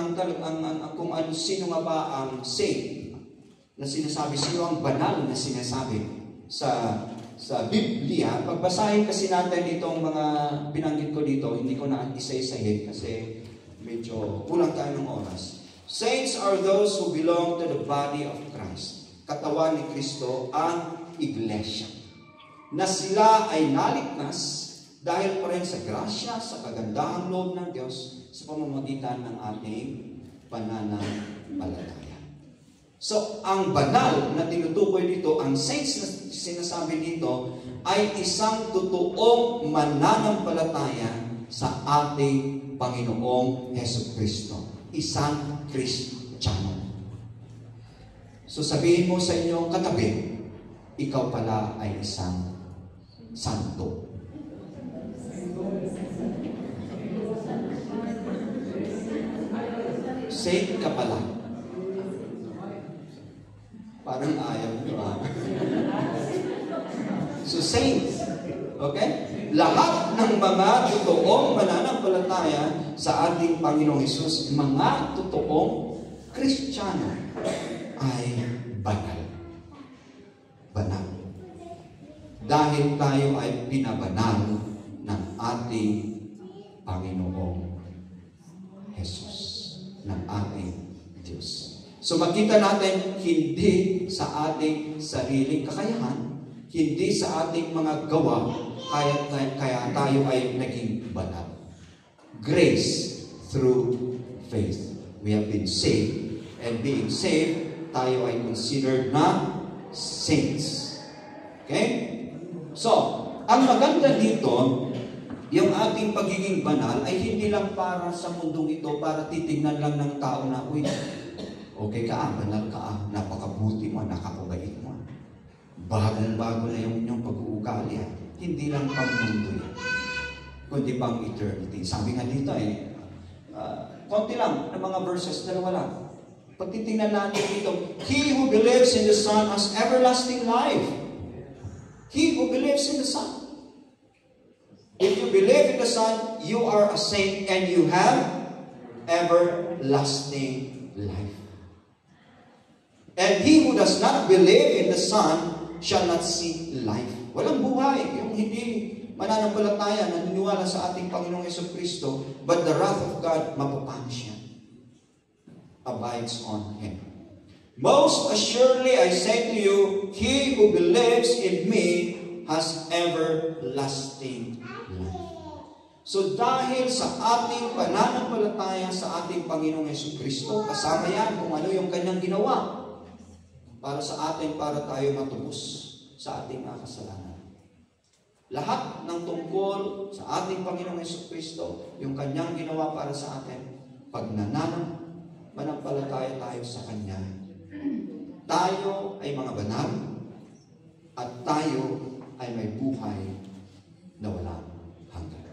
Speaker 1: kung sino nga ba ang saint na sinasabi, sino ang banal na sinasabi sa Biblia. Pagbasahin kasi natin itong mga binanggit ko dito, hindi ko na isa-isahin kasi medyo kulang tayo ng oras. Saints are those who belong to the body of Christ. Katawan ni Kristo ang iglesia. Na sila ay naligtas dahil pa rin sa grasya, sa kagandahang loob ng Diyos sa pamamagitan ng ating pananampalataya. So, ang banal na tinutukoy dito, ang saints na sinasabi dito, ay isang totoong mananampalataya sa ating Panginoong Hesukristo. Isang Kristiyano. So, sabihin mo sa inyong katabi, ikaw pala ay isang santo. Saint ka pala. Parang ayaw, di ba? mga totoong mananampalataya sa ating Panginoong Hesus, mga totoong Kristiyano ay banal. Banal. Dahil tayo ay pinabanal ng ating Panginoong Hesus, ng ating Diyos. So makita natin, hindi sa ating sariling kakayahan, hindi sa ating mga gawa, kaya tayo ay naging banal. Grace through faith. We have been saved, and being saved, tayo ay considered na saints. Okay? So, ang maganda dito, yung ating pagiging banal ay hindi lang para sa mundong ito, para titignan lang ng tao na, uy, okay ka, banal ka, napakabuti mo, nakakabait mo. Bagong-bago na yung inyong pag-uugali. Hindi lang pang mundo yan, kundi pang eternity. Sabi nga dito konti lang ng mga verses, dalawa lang. Pag titingnan natin dito, he who believes in the Son has everlasting life. He who believes in the Son. If you believe in the Son, you are a saint and you have everlasting life. And he who does not believe in the Son shall not see life. Walang buhay yung hindi mananampalataya, naniniwala sa ating Panginoong Jesucristo, but the wrath of God, mapapunish yan. Abides on him. Most assuredly I say to you, he who believes in me has everlasting life. So dahil sa ating pananampalataya sa ating Panginoong Jesucristo, kasama yan kung ano yung kanyang ginawa para sa atin, para tayo matubos sa ating kasalanan. Lahat ng tungkol sa ating Panginoong Jesucristo, yung kanyang ginawa para sa atin, pag mananampalataya tayo sa kanya, tayo ay mga banal at tayo ay may buhay na walang hanggan.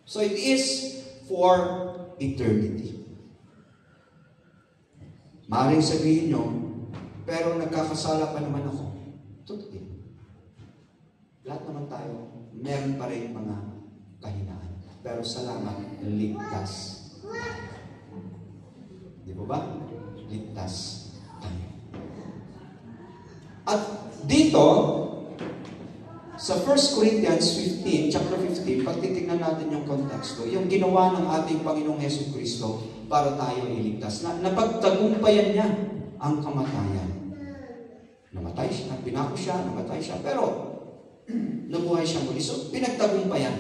Speaker 1: So it is for eternity. Maring sabihin nyo, pero nagkakasala pa naman ako. Totoo. Lahat naman tayo, meron pa rin mga kahinaan. Pero salamat, ligtas. Di ba ba? Ligtas tayo. At dito, sa 1 Corinthians 15, chapter 15, pag titignan natin yung konteksto, yung ginawa ng ating Panginoong Jesucristo para tayo iligtas. Napagtagumpayan niya ang kamatayan. Namatay siya, pinako siya, namatay siya, pero nabuhay siya muli. So, pinagtagumpayan.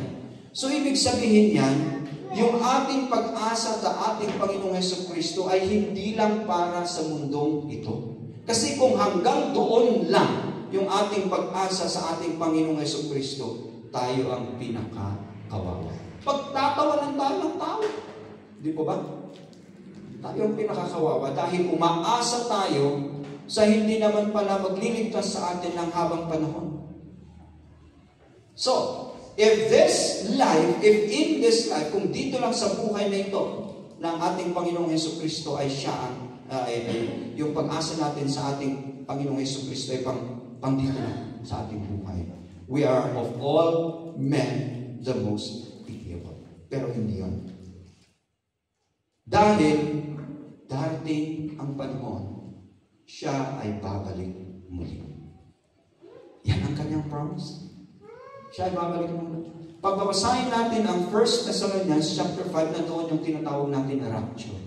Speaker 1: So, ibig sabihin yan, yung ating pag-asa sa ating Panginoong Jesucristo ay hindi lang para sa mundong ito. Kasi kung hanggang doon lang yung ating pag-asa sa ating Panginoong Jesucristo, tayo ang pinakakawawa. Pagtatawanan tayo ng tao. Di po ba? Tayo ang pinakakawawa dahil umaasa tayo sa hindi naman pala magliligtas sa atin ng habang panahon. So, if in this life, kung dito lang sa buhay na ito, ng ating Panginoong Jesucristo ay siya ang, yung pag-asa natin sa ating Panginoong Jesucristo ay pang dito lang sa ating buhay. We are of all men the most pitiable. Pero hindi yun. Dahil darating ang panahon, siya ay babalik muli. Yan ang kanyang promise. Siya ay babalik muli. Pagbabasahin natin ang 1 Thessalonians chapter 5, nandoon yung tinatawag natin na rapture.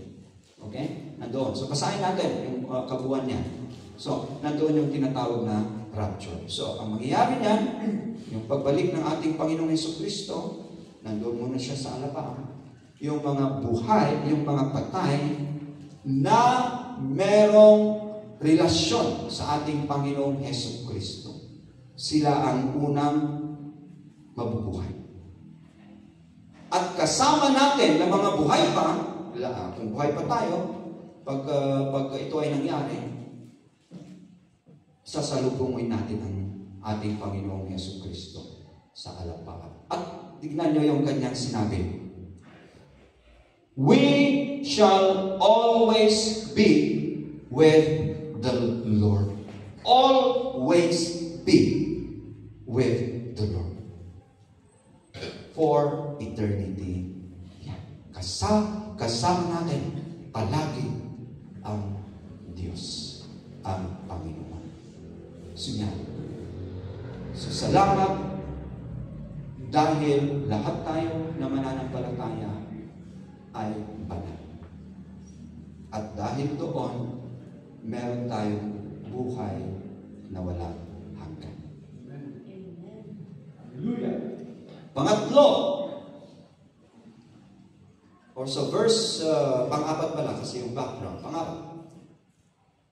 Speaker 1: Okay? Nandoon. So, basahin natin yung kabuuan niya. So, nandoon yung tinatawag na rapture. So, ang mangyayari niyan, yung pagbalik ng ating Panginoong Jesucristo, nandoon muna siya sa alabang. Yung mga buhay, yung mga patay na merong relasyon sa ating Panginoong Jesucristo. Sila ang unang mabubuhay. At kasama natin na mga buhay pa, kung buhay pa tayo, pag ito ay nangyari, sasalubungin natin ang ating Panginoong Jesucristo sa alapaap. At tignan nyo yung kanyang sinabi. We shall always be with the Lord. Always be with the Lord. eternity. Yan. Kasama natin palagi ang Diyos, ang Panginoon. So yan. So salamat dahil lahat tayo na mananampalataya ay banal. At dahil doon, meron tayong buhay na walang hanggan. Hallelujah. Pangatlo, or sa verse, pang-apat pala kasi yung background. Pang-apat.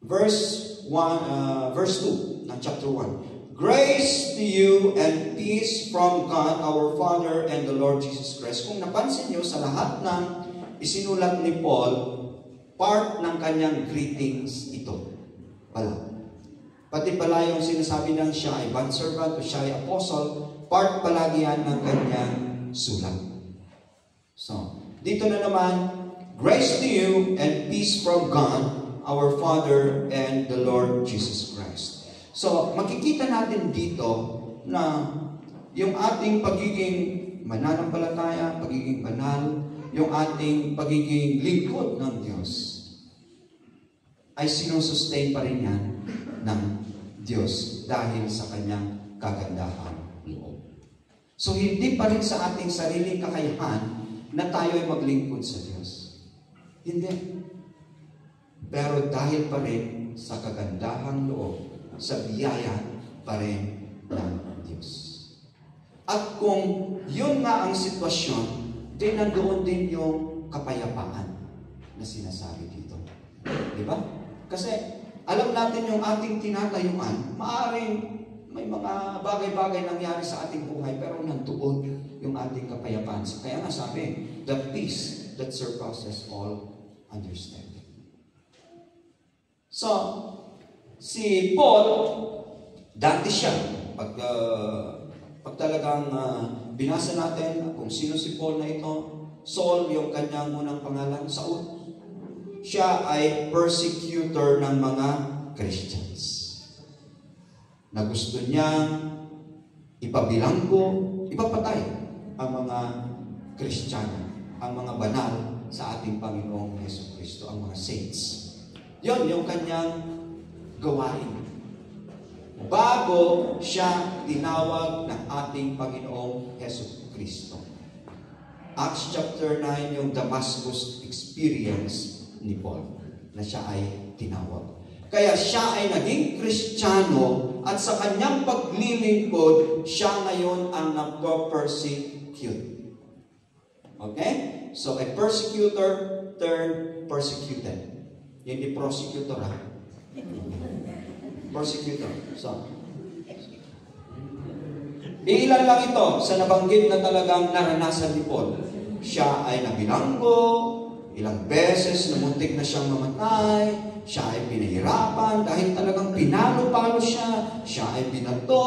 Speaker 1: Verse 2 ng chapter 1. Grace to you and peace from God our Father and the Lord Jesus Christ. Kung napansin nyo sa lahat ng isinulat ni Paul, part ng kanyang greetings ito. Pala. Pati pala yung sinasabi ng siya ay bondservant o siya ay apostle, part palagi yan ng kanyang sulat. So, dito na naman, grace to you and peace from God, our Father and the Lord Jesus Christ. So, makikita natin dito na yung ating pagiging mananampalataya, pagiging banal, yung ating pagiging lingkod ng Diyos ay sinusustain pa rin yan ng Diyos dahil sa kanyang kagandahan loob. So, hindi pa rin sa ating sariling kakayahan na tayo ay maglingkod sa Diyos. Hindi. Pero dahil pa rin sa kagandahang loob, sa biyaya pa rin ng Diyos. At kung yun nga ang sitwasyon, din nandoon din yung kapayapaan na sinasabi dito. Di ba? Kasi alam natin yung ating tinatayuan, maaaring may mga bagay-bagay nangyari sa ating buhay, pero nandoon yung ating kapayapaan. So, kaya nga sabi, the peace that surpasses all understanding. So, si Paul, dati siya, pag talagang binasa natin kung sino si Paul na ito, Saul, yung kanyang unang pangalan, Saul. Siya ay persecutor ng mga Christians. Na gusto niyang ipabilanggo, ipapatay ang mga Kristiyano, ang mga banal sa ating Panginoong Jesucristo, ang mga saints. Yon yung kanyang gawain. Bago siya tinawag ng ating Panginoong Jesucristo. Acts chapter 9, yung Damascus experience ni Paul, na siya ay tinawag. Kaya siya ay naging Kristiyano at sa kanyang paglilingkod, siya ngayon ang nagpo-persecute. Okay? So, a persecutor turned persecuted. Hindi prosecutor, ha? Persecutor. So, ilan lang ito sa nabanggit na talagang naranasan ni Paul. Siya ay nabilanggo, ilang beses na muntik na siyang mamatay, siya ay pinahirapan dahil talagang pinalo-palo siya, siya ay binato,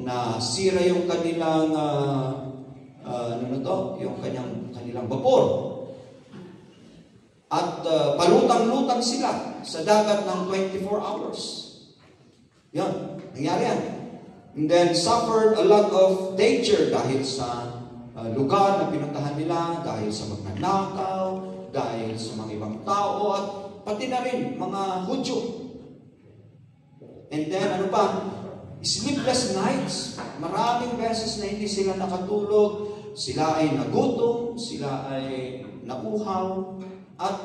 Speaker 1: na sira yung kanilang, yung kanilang vapor. At palutang-lutang sila sa dagat ng 24 hours. Yan, nangyari yan. And then suffered a lot of danger dahil sa lugar na pinuntahan nila, dahil sa magnanakaw, dahil sa mga ibang tao, at pati na rin mga Hudyo. And then ano pa? Sleepless nights. Maraming beses na hindi sila nakatulog, sila ay nagutom, sila ay nauhaw, at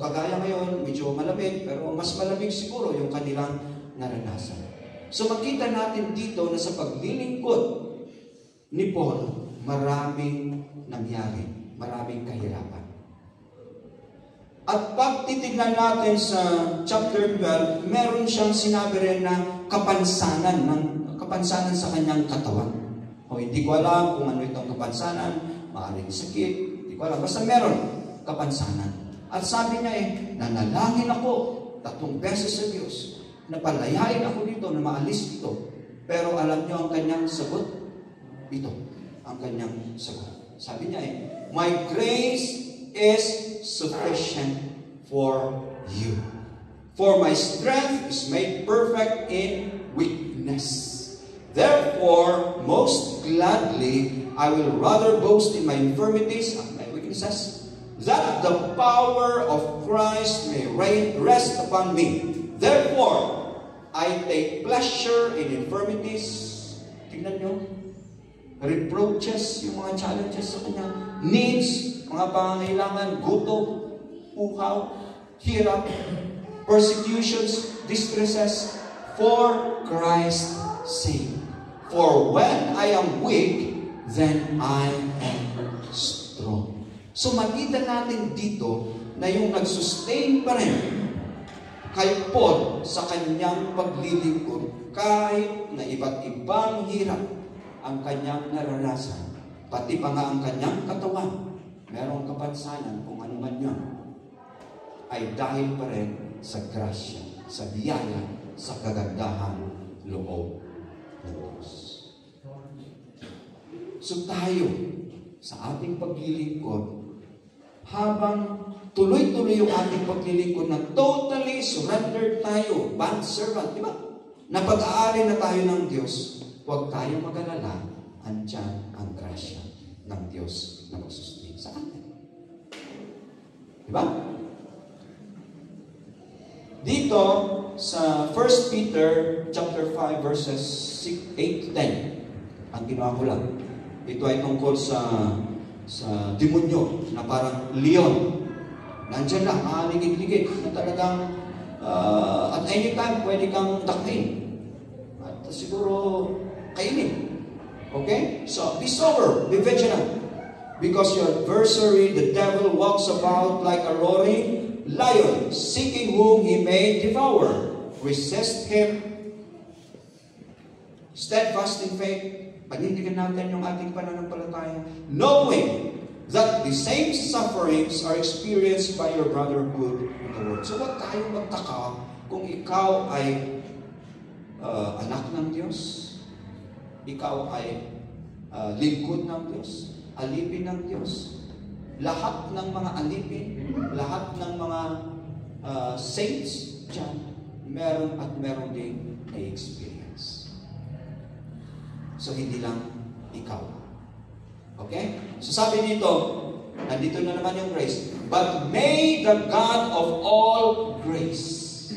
Speaker 1: kagaya ngayon, medyo malamig, pero mas malamig siguro yung kanilang naranasan. So makita natin dito na sa paglilingkod ni Paul, maraming nangyari, maraming kahirapan. At pag titignan natin sa chapter 12, meron siyang sinabi rin na kapansanan sa kanyang katawan. O hindi ko alam kung ano itong kapansanan, maaaring sakit, hindi ko alam, basta meron kapansanan. At sabi niya nanalangin ako 3 beses sa Diyos, napalayain ako dito, na maalis ito. Pero alam niyo ang kanyang sagot? Ito, ang kanyang sagot. Sabi niya my grace is sufficient for you. For my strength is made perfect in weakness. Therefore, most gladly, I will rather boast in my infirmities and my weaknesses, that the power of Christ may rest upon me. Therefore, I take pleasure in infirmities. Tingnan nyo, reproaches, yung mga challenges sa kanya, needs, mga pangangailangan, gutom, uhaw, hirap, persecutions, distresses, for Christ's sake. For when I am weak, then I am strong. So makita natin dito na yung nagsustain pa rin kay Paul sa kanyang paglilingkod kahit na iba't ibang hirap ang kanyang naranasan. Pati pa nga ang kanyang katawan, merong kapansanan kung ano man yun, ay dahil pa rin sa grasya, sa biyaya, sa kagandahan loob ng Diyos. So tayo, sa ating paglilingkod, habang tuloy-tuloy yung ating paglilingkod na totally surrendered tayo, bond servant, di ba? Napag-aari na tayo ng Diyos, huwag tayo mag-alala, andyan ang grasya ng Diyos na magsustain sa atin. Di ba? Dito, sa 1 Peter chapter 5 verses 8 to 10, ang ginawa ko lang. Ito ay tungkol sa demonyo na parang leon. Nandiyan lang, ligid-ligid, na talagang at anytime pwede kang taktin. At siguro kainin. Okay? So, be sober, be vigilant. Because your adversary, the devil, walks about like a roaring lion, seeking whom he may devour. Resist him, steadfast in faith. Panindigan natin yung ating pananampalataya, knowing that the same sufferings are experienced by your brotherhood in the Lord. So huwag tayong magtaka kung ikaw ay anak ng Diyos, ikaw ay lingkod ng Diyos, alipin ng Diyos. Lahat ng mga alipin, lahat ng mga saints dyan, meron at meron din ay experience. So hindi lang ikaw. Okay? So sabi nito, nandito na naman yung grace. But may the God of all grace,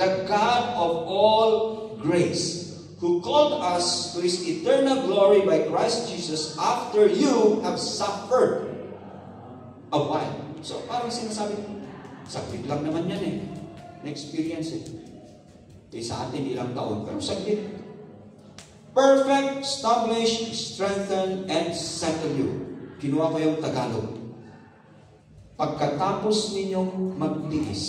Speaker 1: the God of all grace, who called us to His eternal glory by Christ Jesus after you have suffered a while. So parang sinasabi, saglit lang naman yan eh. Na-experience eh. Sa atin ilang taon, pero saglit. Perfect, establish, strengthen, and settle you. Kinuha ko yung Tagalog. Pagkatapos ninyong magtiis,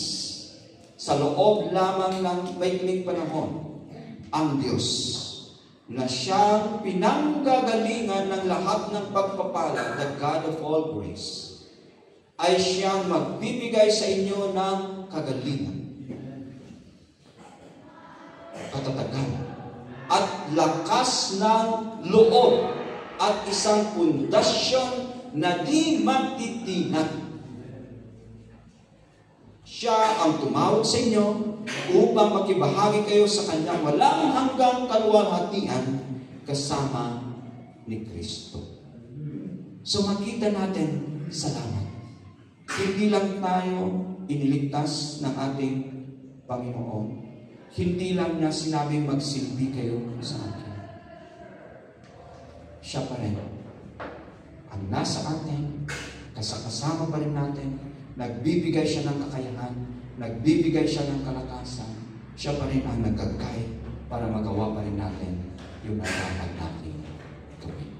Speaker 1: sa loob lamang ng maikling panahon, ang Diyos, na siyang pinanggagalingan ng lahat ng pagpapala, the God of all grace, ay siyang magbibigay sa inyo ng kagalingan, katatagan, at lakas ng loob at isang pundasyon na di magtitinan. Siya ang tumawag sa inyo upang makibahagi kayo sa kanyang walang hanggang kaluwalhatian kasama ni Kristo. So makita natin, salamat. Hindi lang tayo iniligtas ng ating Panginoon. Hindi lang niya sinabing magsilbi kayo sa akin. Siya pa rin ang nasa atin, kasama pa rin natin, nagbibigay siya ng kakayahan, nagbibigay siya ng kalakasan. Siya pa rin ang nagkagay para magawa pa rin natin yung dapat natin gawin.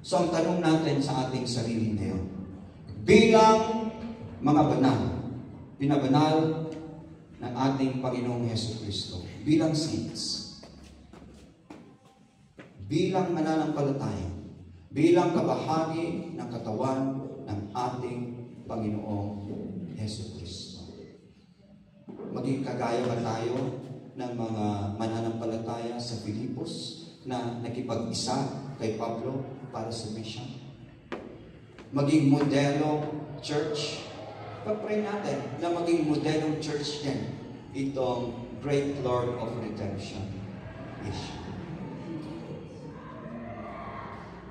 Speaker 1: So ang tanong natin sa ating sarili ngayon, bilang mga banal, pinabanal ng ating Panginoong Hesus Kristo, bilang saints, bilang mananampalataya, bilang kabahagi ng katawan ng ating Panginoong Hesus Kristo. Maging kagaya ba tayo ng mga mananampalataya sa Filipos na nakipag-isa kay Pablo para sa mission? Maging modelo church, pag-pray natin na maging modelong church din itong Great Lord of Redemption issue.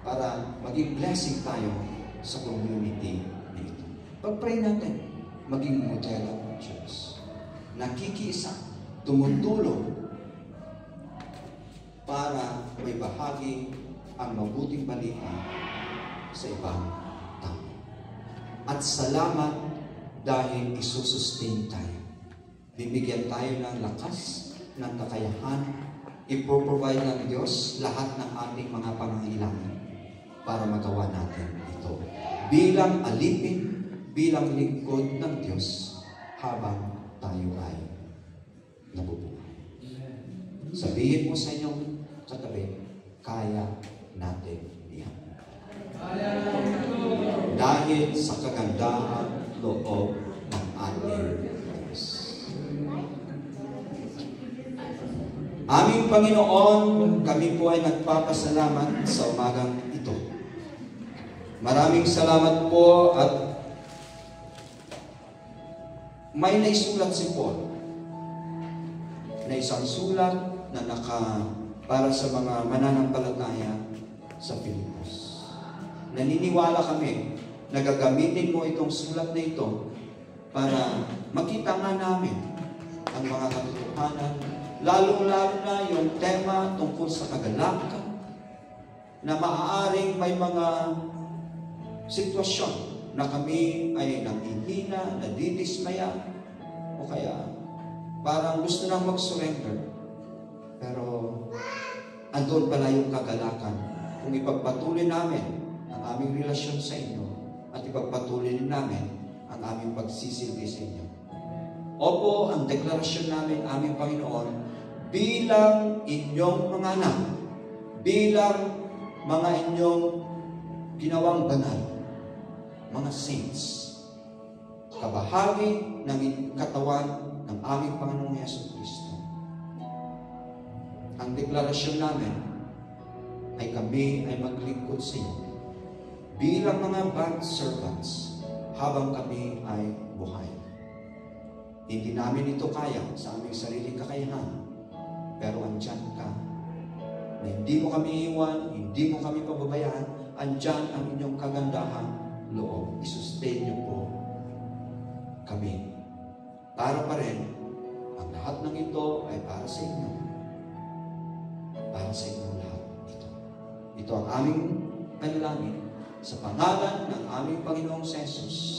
Speaker 1: para maging blessing tayo sa community na ito. Pag-pray natin, maging modelo ng Diyos. Nakikiisa, tumutulong para may bahagi ang mabuting balita sa ibang tao. At salamat dahil isusustain tayo. Bibigyan tayo ng lakas, ng kakayahan, ipro-provide ng Diyos lahat ng ating mga pangangailangan para magawa natin ito. Bilang alipin, bilang lingkod ng Diyos habang tayo ay nabubuhay. Sabihin mo sa inyong katabi, kaya natin yan. Dahil sa kagandahan loob ng ating Diyos. Aming Panginoon, kami po ay nagpapasalamat sa umagang ito. Maraming salamat po at may naisulat si Paul na isang sulat na para sa mga mananampalataya sa Filipos. Naniniwala kami na gagamitin mo itong sulat na ito para makita nga namin ang mga katotohanan, lalong-lalo na yung tema tungkol sa kagalakan, na maaaring may mga sitwasyon na kami ay nanghihina, nadidismaya, o kaya parang gusto nang mag-surrender. Pero andun pala yung kagalakan kung ipagpatuloy namin ang aming relasyon sa inyo at ipagpatuloy namin ang aming pagsisilbi sa inyo. Opo, ang deklarasyon namin, aming Panginoon, bilang inyong mga anak, bilang mga inyong ginawang banal, mga saints, kabahagi ng katawan ng aming Panginoong Jesucristo. Ang deklarasyon namin ay kami ay maglingkod sa iyo bilang mga bond servants habang kami ay buhay. Hindi namin ito kaya sa aming sariling kakayahan, pero andyan ka na hindi mo kami iwan, hindi mo kami pababayaan, andyan ang inyong kagandahan loob. I-sustain niyo po kami. Para pa rin, ang lahat ng ito ay para sa inyo. Para sa inyo lahat ito. Ito ang aming panalangin sa pangalan ng aming Panginoong Jesus.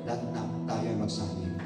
Speaker 1: Lahat na tayo ay magsabi.